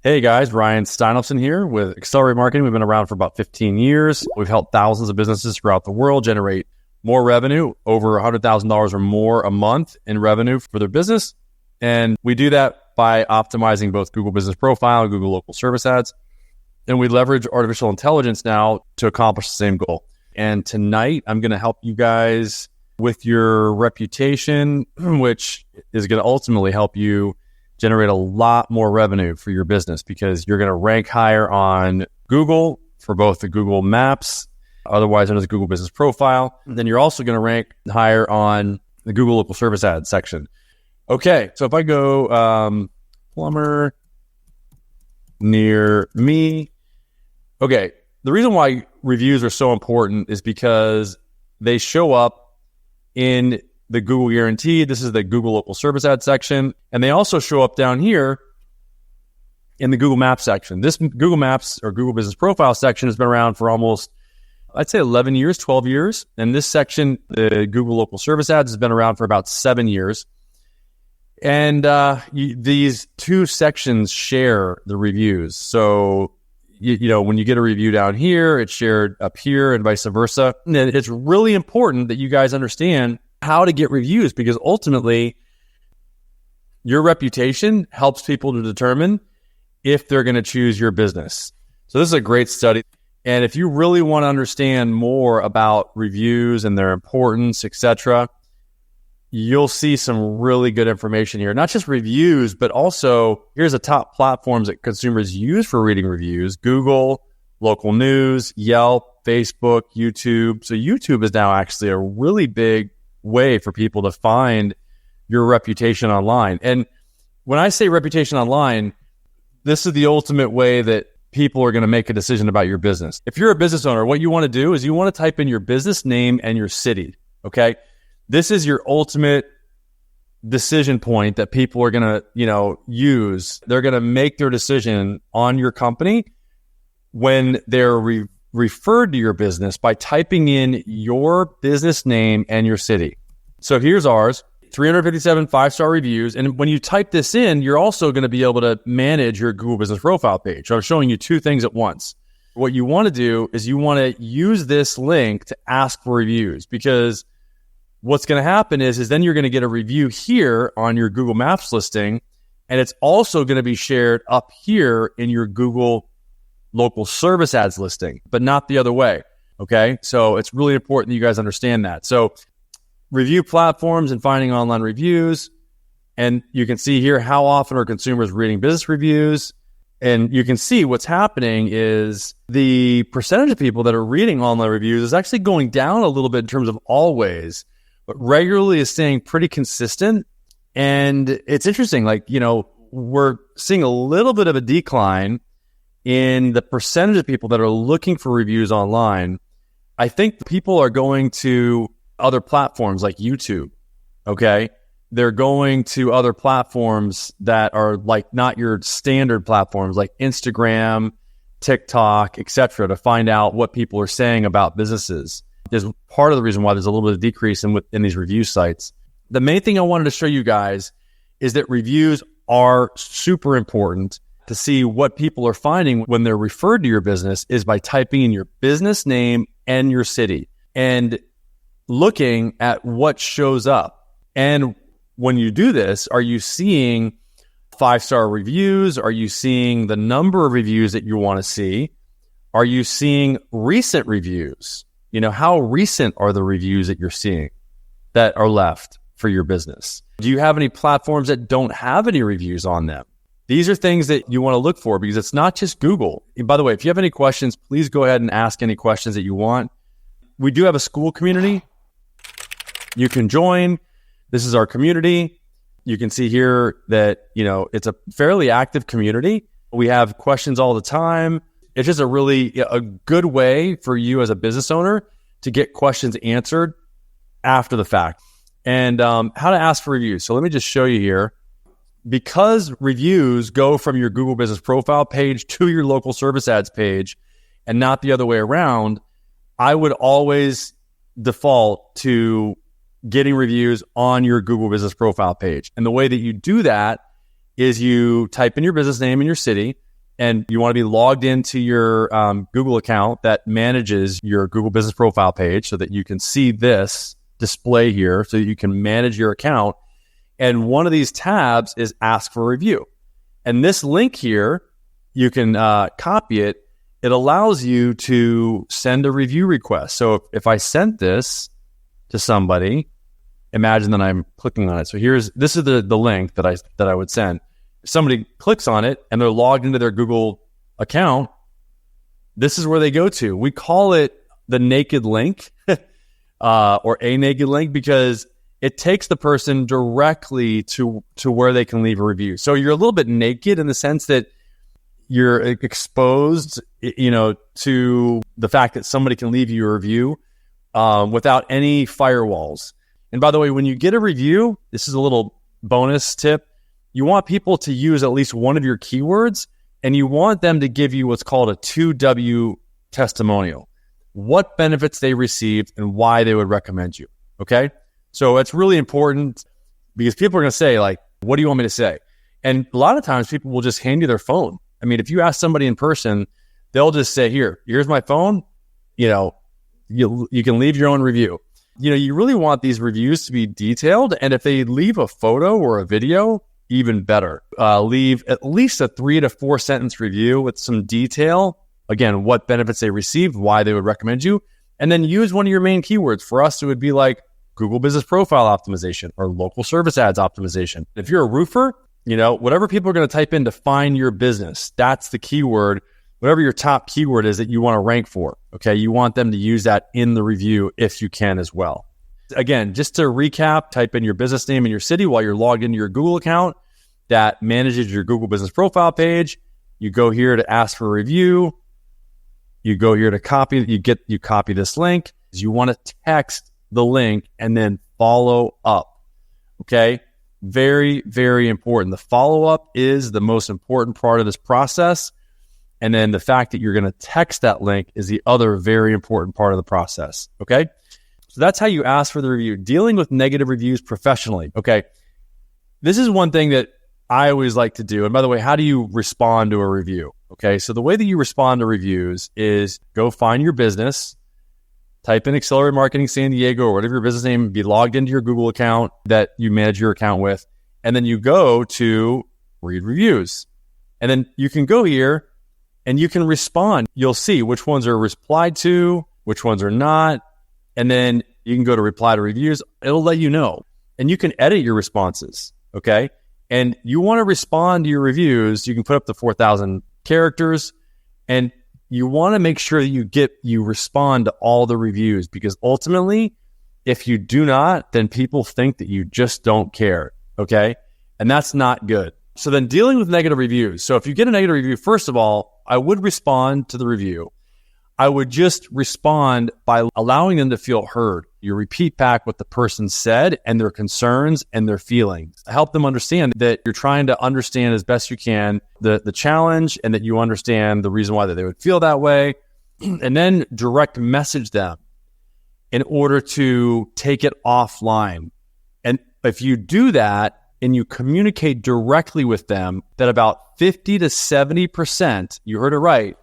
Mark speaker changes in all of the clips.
Speaker 1: Hey guys, Ryan Steinelson here with Accelerate Marketing. We've been around for about 15 years. We've helped thousands of businesses throughout the world generate more revenue, over $100,000 or more a month in revenue for their business. And we do that by optimizing both Google Business Profile and Google Local Service Ads. And we leverage artificial intelligence now to accomplish the same goal. And tonight, I'm going to help you guys with your reputation, which is going to ultimately help you generate a lot more revenue for your business because you're going to rank higher on Google for both the Google Maps, otherwise known as Google Business Profile. And then you're also going to rank higher on the Google Local Service Ads section. Okay, so if I go plumber near me. Okay, the reason why reviews are so important is because they show up in the Google Guaranteed. This is the Google Local Service Ad section. And they also show up down here in the Google Maps section. This Google Maps or Google Business Profile section has been around for almost, I'd say 11 years, 12 years. And this section, the Google Local Service Ads, has been around for about 7 years. And these two sections share the reviews. So, you know, when you get a review down here, it's shared up here and vice versa. And it's really important that you guys understand how to get reviews because ultimately your reputation helps people to determine if they're going to choose your business. So this is a great study. And if you really want to understand more about reviews and their importance, etc., you'll see some really good information here. Not just reviews, but also here's the top platforms that consumers use for reading reviews: Google, local news, Yelp, Facebook, YouTube. So YouTube is now actually a really big way for people to find your reputation online. And when I say reputation online, this is the ultimate way that people are going to make a decision about your business. If you're a business owner, what you want to do is you want to type in your business name and your city, okay? This is your ultimate decision point that people are going to, use. They're going to make their decision on your company when they're referred to your business by typing in your business name and your city. So here's ours, 357 5-star reviews. And when you type this in, you're also going to be able to manage your Google Business Profile page. So I'm showing you two things at once. What you want to do is you want to use this link to ask for reviews because what's going to happen is then you're going to get a review here on your Google Maps listing, and it's also going to be shared up here in your Google Local Service Ads listing, but not the other way, okay? So it's really important that you guys understand that. So review platforms and finding online reviews, and you can see here how often are consumers reading business reviews, and you can see what's happening is the percentage of people that are reading online reviews is actually going down a little bit in terms of always, but regularly is staying pretty consistent. And it's interesting, we're seeing a little bit of a decline in the percentage of people that are looking for reviews online. I think people are going to other platforms like YouTube, okay? They're going to other platforms that are like not your standard platforms like Instagram, TikTok, etc., to find out what people are saying about businesses. Is part of the reason why there's a little bit of decrease in these review sites. The main thing I wanted to show you guys is that reviews are super important to see what people are finding when they're referred to your business is by typing in your business name and your city and looking at what shows up. And when you do this, are you seeing 5-star reviews? Are you seeing the number of reviews that you want to see? Are you seeing recent reviews? How recent are the reviews that you're seeing that are left for your business? Do you have any platforms that don't have any reviews on them? These are things that you want to look for because it's not just Google. And by the way, if you have any questions, please go ahead and ask any questions that you want. We do have a school community. You can join. This is our community. You can see here that, it's a fairly active community. We have questions all the time. It's just a good way for you as a business owner to get questions answered after the fact. And how to ask for reviews. So let me just show you here. Because reviews go from your Google Business Profile page to your Local Service Ads page and not the other way around, I would always default to getting reviews on your Google Business Profile page. And the way that you do that is you type in your business name and your city, and you want to be logged into your Google account that manages your Google business profile page so that you can see this display here so that you can manage your account. And one of these tabs is ask for a review. And this link here, you can copy it. It allows you to send a review request. So if I sent this to somebody, imagine that I'm clicking on it. So this is the link that I would send. If somebody clicks on it and they're logged into their Google account, this is where they go to. We call it the naked link or a naked link because it takes the person directly to where they can leave a review. So you're a little bit naked in the sense that you're exposed, to the fact that somebody can leave you a review without any firewalls. And by the way, when you get a review, this is a little bonus tip. You want people to use at least one of your keywords, and you want them to give you what's called a 2W testimonial. What benefits they received and why they would recommend you. Okay? So it's really important because people are going to say, like, what do you want me to say? And a lot of times people will just hand you their phone. I mean, if you ask somebody in person, they'll just say, here's my phone. You can leave your own review. You really want these reviews to be detailed. And if they leave a photo or a video, even better. Leave at least a 3 to 4 sentence review with some detail. Again, what benefits they received, why they would recommend you. And then use one of your main keywords. For us, it would be like Google Business Profile Optimization or Local Service Ads Optimization. If you're a roofer, whatever people are going to type in to find your business, that's the keyword. Whatever your top keyword is that you want to rank for, okay? You want them to use that in the review if you can as well. Again, just to recap, type in your business name and your city while you're logged into your Google account that manages your Google Business Profile page. You go here to ask for a review. You go here to copy. You copy this link. You want to text the link and then follow up, okay? Very, very important. The follow-up is the most important part of this process. And then the fact that you're going to text that link is the other very important part of the process, okay? So that's how you ask for the review. Dealing with negative reviews professionally, okay? This is one thing that I always like to do. And by the way, how do you respond to a review? Okay, so the way that you respond to reviews is go find your business, type in Accelerate Marketing San Diego or whatever your business name, be logged into your Google account that you manage your account with, and then you go to read reviews. And then you can go here and you can respond. You'll see which ones are replied to, which ones are not, and then you can go to reply to reviews. It'll let you know. And you can edit your responses, okay? And you want to respond to your reviews. You can put up to 4,000 characters, and you want to make sure that you respond to all the reviews, because ultimately, if you do not, then people think that you just don't care, okay? And that's not good. So then dealing with negative reviews. So if you get a negative review, first of all, I would respond to the review. I would just respond by allowing them to feel heard. You repeat back what the person said and their concerns and their feelings. Help them understand that you're trying to understand as best you can the challenge, and that you understand the reason why that they would feel that way. And then direct message them in order to take it offline. And if you do that and you communicate directly with them, that about 50 to 70%, you heard it right,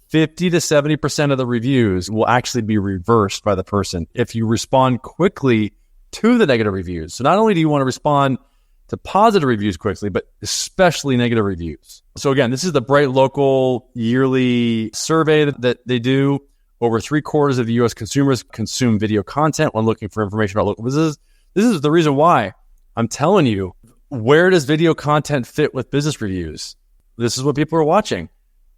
Speaker 1: 50 to 70% of the reviews will actually be reversed by the person if you respond quickly to the negative reviews. So not only do you want to respond to positive reviews quickly, but especially negative reviews. So again, this is the Bright Local yearly survey that they do. Over 3/4 of the U.S. consumers consume video content when looking for information about local businesses. This is the reason why I'm telling you, where does video content fit with business reviews? This is what people are watching.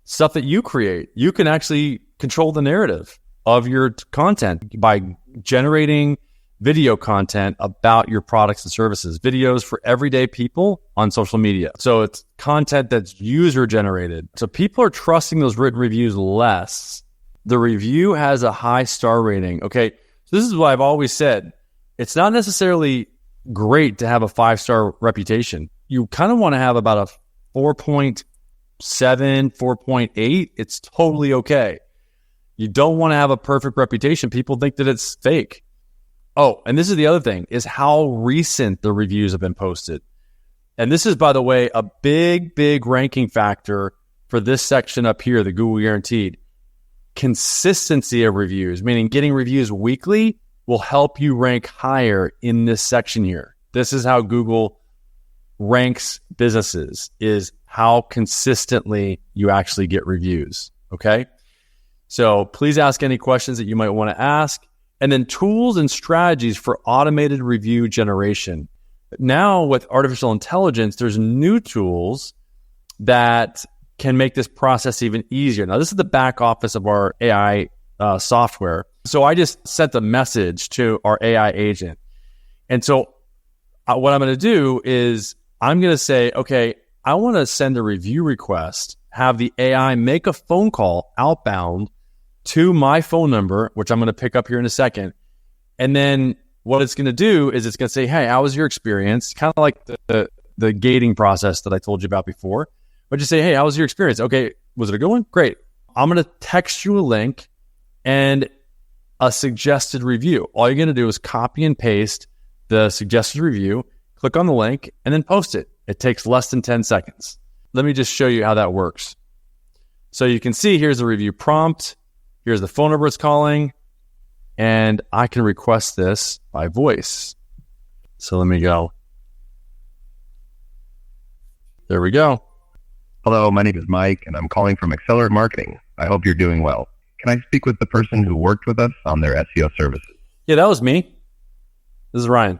Speaker 1: Stuff that you create. You can actually control the narrative of your content by generating video content about your products and services, videos for everyday people on social media. So it's content that's user generated. So people are trusting those written reviews less. The review has a high star rating. Okay. So this is what I've always said. It's not necessarily great to have a 5-star reputation. You kind of want to have about a 4.7, 4.8. It's totally okay. You don't want to have a perfect reputation. People think that it's fake. Oh, and this is the other thing, is how recent the reviews have been posted. And this is, by the way, a big ranking factor for this section up here, the Google Guaranteed, consistency of reviews, meaning getting reviews weekly, will help you rank higher in this section here. This is how Google ranks businesses, is how consistently you actually get reviews. Okay. So please ask any questions that you might want to ask. And then tools and strategies for automated review generation. Now with artificial intelligence, there's new tools that can make this process even easier. Now, this is the back office of our AI software. So I just sent a message to our AI agent. And so what I'm going to do is I'm going to say, okay, I want to send a review request, have the AI make a phone call outbound to my phone number, which I'm going to pick up here in a second. And then what it's going to do is it's going to say, hey, how was your experience? Kind of like the gating process that I told you about before. But just say, hey, how was your experience? Okay, was it a good one? Great. I'm going to text you a link and a suggested review. All you're going to do is copy and paste the suggested review, click on the link, and then post it. It takes less than 10 seconds. Let me just show you how that works. So you can see here's the review prompt. Here's the phone number it's calling. And I can request this by voice. So let me go. There we go.
Speaker 2: Hello, my name is Mike, and I'm calling from Accelerate Marketing. I hope you're doing well. Can I speak with the person who worked with us on their SEO services?
Speaker 1: Yeah, that was me. This is Ryan.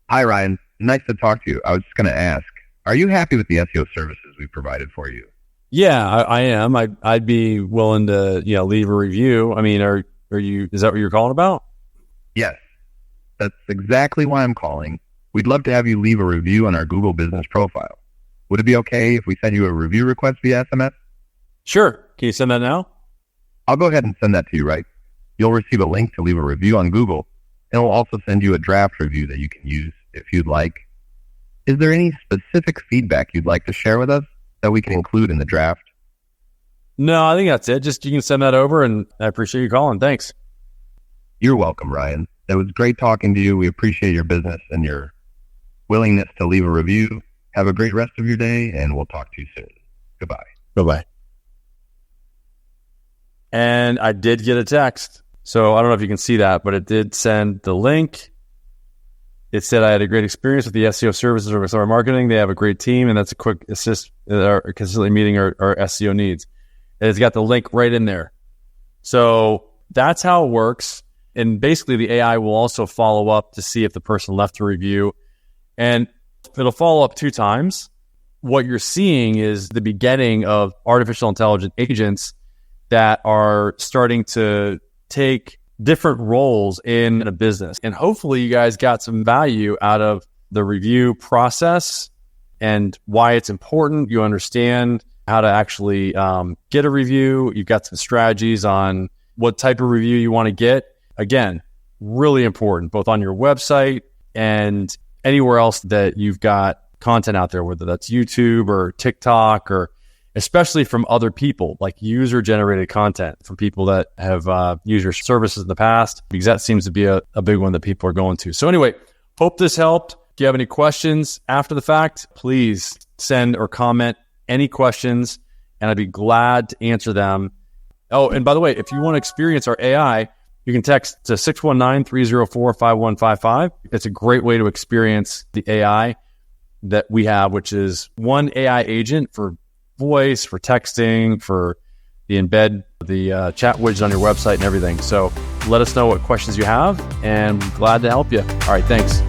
Speaker 2: Hi, Ryan. Nice to talk to you. I was just going to ask, are you happy with the SEO services we provided for you?
Speaker 1: Yeah, I am. I'd be willing to, leave a review. I mean, are you? Is that what you're calling about?
Speaker 2: Yes, that's exactly why I'm calling. We'd love to have you leave a review on our Google Business profile. Would it be okay if we send you a review request via SMS?
Speaker 1: Sure. Can you send that now?
Speaker 2: I'll go ahead and send that to you, right? You'll receive a link to leave a review on Google, and we'll also send you a draft review that you can use if you'd like. Is there any specific feedback you'd like to share with us that we can include in the draft?
Speaker 1: No, I think that's it. Just you can send that over, and I appreciate you calling. Thanks.
Speaker 2: You're welcome, Ryan. It was great talking to you. We appreciate your business and your willingness to leave a review. Have a great rest of your day, and we'll talk to you soon. Goodbye.
Speaker 1: Bye-bye. And I did get a text. So I don't know if you can see that, but it did send the link. It said I had a great experience with the SEO services of Accelerate Marketing. They have a great team, and that's a quick assist, consistently meeting our SEO needs. And it's got the link right in there. So that's how it works. And basically, the AI will also follow up to see if the person left a review. And it'll follow up 2 times. What you're seeing is the beginning of artificial intelligence agents that are starting to take different roles in a business. And hopefully you guys got some value out of the review process and why it's important. You understand how to actually get a review. You've got some strategies on what type of review you want to get. Again, really important, both on your website and anywhere else that you've got content out there, whether that's YouTube or TikTok, or especially from other people, like user-generated content from people that have used your services in the past, because that seems to be a big one that people are going to. So anyway, hope this helped. If you have any questions after the fact, please send or comment any questions, and I'd be glad to answer them. Oh, and by the way, if you want to experience our AI, you can text to 619-304-5155. It's a great way to experience the AI that we have, which is one AI agent for voice, for texting, for the embed, the chat widget on your website and everything. So let us know what questions you have, and I'm glad to help you. All right, thanks.